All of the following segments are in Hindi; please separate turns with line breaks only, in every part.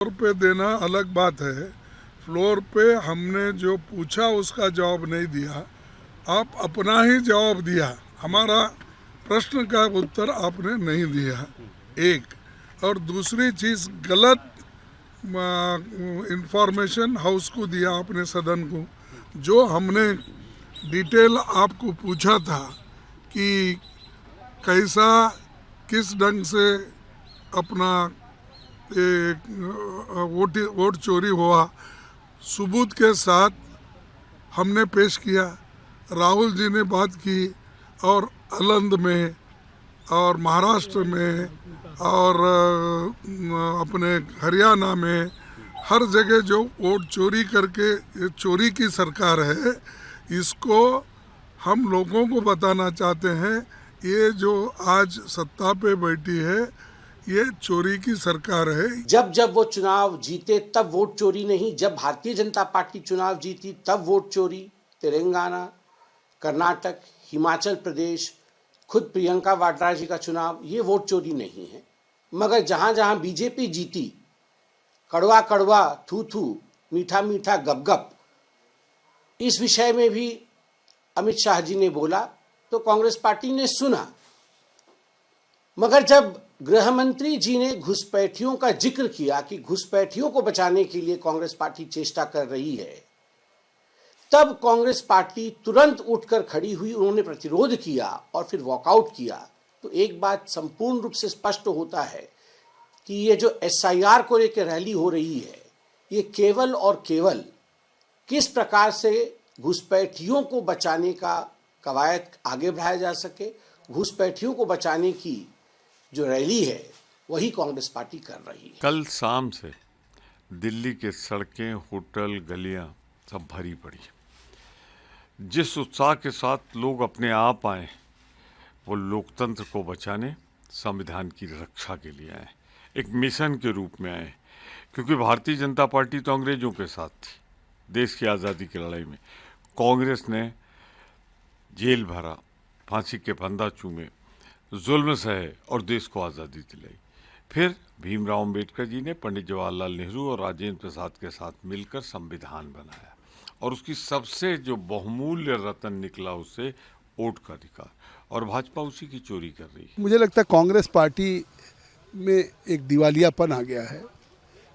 फ्लोर पे देना अलग बात है। फ्लोर पे हमने जो पूछा उसका जवाब नहीं दिया, आप अपना ही जवाब दिया, हमारा प्रश्न का उत्तर आपने नहीं दिया। एक और दूसरी चीज़, गलत इंफॉर्मेशन हाउस को दिया आपने, सदन को। जो हमने डिटेल आपको पूछा था कि कैसा किस ढंग से अपना वोट चोरी हुआ, सबूत के साथ हमने पेश किया। राहुल जी ने बात की और अलंद में और महाराष्ट्र में और अपने हरियाणा में हर जगह जो वोट चोरी करके, ये चोरी की सरकार है, इसको हम लोगों को बताना चाहते हैं। ये जो आज सत्ता पे बैठी है, ये चोरी की सरकार है।
जब जब वो चुनाव जीते तब वोट चोरी नहीं, जब भारतीय जनता पार्टी चुनाव जीती तब वोट चोरी। तेलंगाना, कर्नाटक, हिमाचल प्रदेश, खुद प्रियंका वाड्रा जी का चुनाव, ये वोट चोरी नहीं है। मगर जहां जहां बीजेपी जीती, कड़वा कड़वा, थू थू, मीठा मीठा, गप गप, इस विषय में भी अमित शाह जी ने बोला तो कांग्रेस पार्टी ने सुना। मगर जब गृह मंत्री जी ने घुसपैठियों का जिक्र किया कि घुसपैठियों को बचाने के लिए कांग्रेस पार्टी चेष्टा कर रही है, तब कांग्रेस पार्टी तुरंत उठकर खड़ी हुई, उन्होंने प्रतिरोध किया और फिर वॉकआउट किया। तो एक बात संपूर्ण रूप से स्पष्ट होता है कि ये जो एसआईआर को लेकर रैली हो रही है, ये केवल और केवल किस प्रकार से घुसपैठियों को बचाने का कवायद आगे बढ़ाया जा सके, घुसपैठियों को बचाने की जो रैली है वही कांग्रेस पार्टी कर रही है।
कल शाम से दिल्ली के सड़कें, होटल, गलियां सब भरी पड़ी। जिस उत्साह के साथ लोग अपने आप आए, वो लोकतंत्र को बचाने, संविधान की रक्षा के लिए आए, एक मिशन के रूप में आए। क्योंकि भारतीय जनता पार्टी तो अंग्रेजों के साथ थी देश की आज़ादी की लड़ाई में। कांग्रेस ने जेल भरा, फांसी के फंदा चूमे, जुल्म सहे और देश को आज़ादी दिलाई। फिर भीमराव अंबेडकर जी ने पंडित जवाहरलाल नेहरू और राजेंद्र प्रसाद के साथ मिलकर संविधान बनाया और उसकी सबसे जो बहुमूल्य रत्न निकला उससे वोट का अधिकार, और भाजपा उसी की चोरी कर रही है।
मुझे लगता है कांग्रेस पार्टी में एक दिवालियापन आ गया है।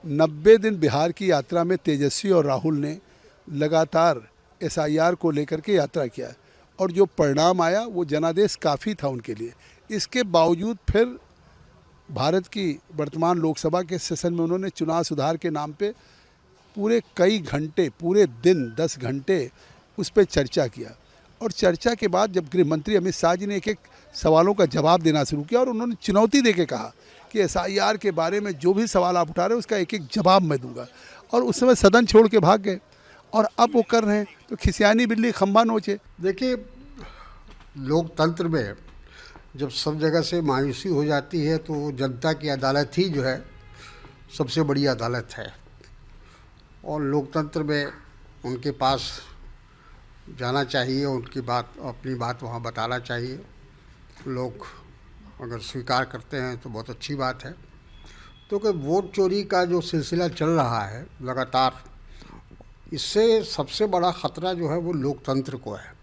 90 दिन बिहार की यात्रा में तेजस्वी और राहुल ने लगातार एसआईआर को लेकर के यात्रा किया और जो परिणाम आया वो जनादेश काफ़ी था उनके लिए। इसके बावजूद फिर भारत की वर्तमान लोकसभा के सेशन में उन्होंने चुनाव सुधार के नाम पे पूरे कई घंटे, पूरे दिन 10 घंटे उस पर चर्चा किया। और चर्चा के बाद जब गृह मंत्री अमित शाह जी ने एक एक सवालों का जवाब देना शुरू किया और उन्होंने चुनौती देके कहा कि एसआईआर के बारे में जो भी सवाल आप उठा रहे हैं उसका एक एक जवाब मैं दूंगा, और उस समय सदन छोड़ के भाग गए। और अब वो कर रहे हैं तो खिसियानी बिल्ली खंबा नोचे।
देखिए, लोकतंत्र में जब सब जगह से मायूसी हो जाती है तो जनता की अदालत ही जो है सबसे बड़ी अदालत है, और लोकतंत्र में उनके पास जाना चाहिए, उनकी बात, अपनी बात वहाँ बताना चाहिए। लोग अगर स्वीकार करते हैं तो बहुत अच्छी बात है। तो कि वोट चोरी का जो सिलसिला चल रहा है लगातार, इससे सबसे बड़ा ख़तरा जो है वो लोकतंत्र को है।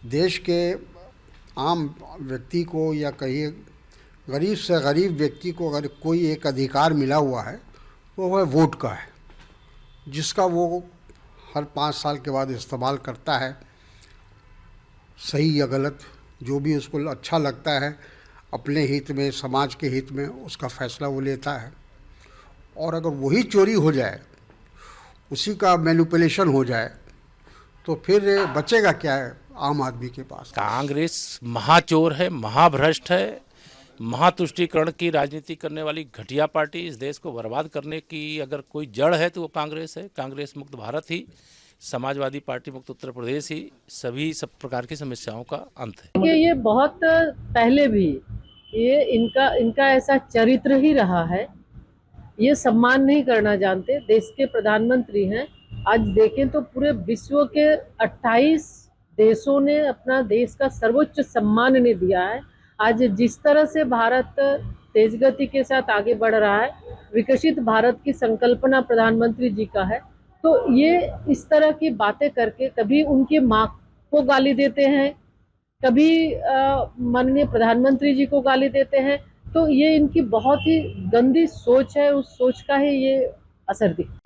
देश के आम व्यक्ति को या कहिए गरीब से गरीब व्यक्ति को अगर कोई एक अधिकार मिला हुआ है वो वह वोट का है, जिसका वो हर 5 साल के बाद इस्तेमाल करता है, सही या गलत, जो भी उसको अच्छा लगता है, अपने हित में, समाज के हित में उसका फैसला वो लेता है। और अगर वही चोरी हो जाए, उसी का मैनिपुलेशन हो जाए, तो फिर बचेगा क्या है आम आदमी के पास।
कांग्रेस महाचोर है, महाभ्रष्ट है, महातुष्टीकरण की राजनीति करने वाली घटिया पार्टी। इस देश को बर्बाद करने की अगर कोई जड़ है तो वो कांग्रेस है। कांग्रेस मुक्त भारत ही, समाजवादी पार्टी मुक्त उत्तर प्रदेश ही सभी सब प्रकार की समस्याओं का अंत है।
ये बहुत पहले भी ये इनका ऐसा चरित्र ही रहा है। ये सम्मान नहीं करना जानते। देश के प्रधानमंत्री हैं। आज देखें तो पूरे विश्व के 28 देशों ने अपना देश का सर्वोच्च सम्मान इन्हें दिया है। आज जिस तरह से भारत तेज गति के साथ आगे बढ़ रहा है, विकसित भारत की संकल्पना प्रधानमंत्री जी का है, तो ये इस तरह की बातें करके कभी उनकी माँ को गाली देते हैं, कभी माननीय प्रधानमंत्री जी को गाली देते हैं, तो ये इनकी बहुत ही गंदी सोच है, उस सोच का ही ये असर दिखता है।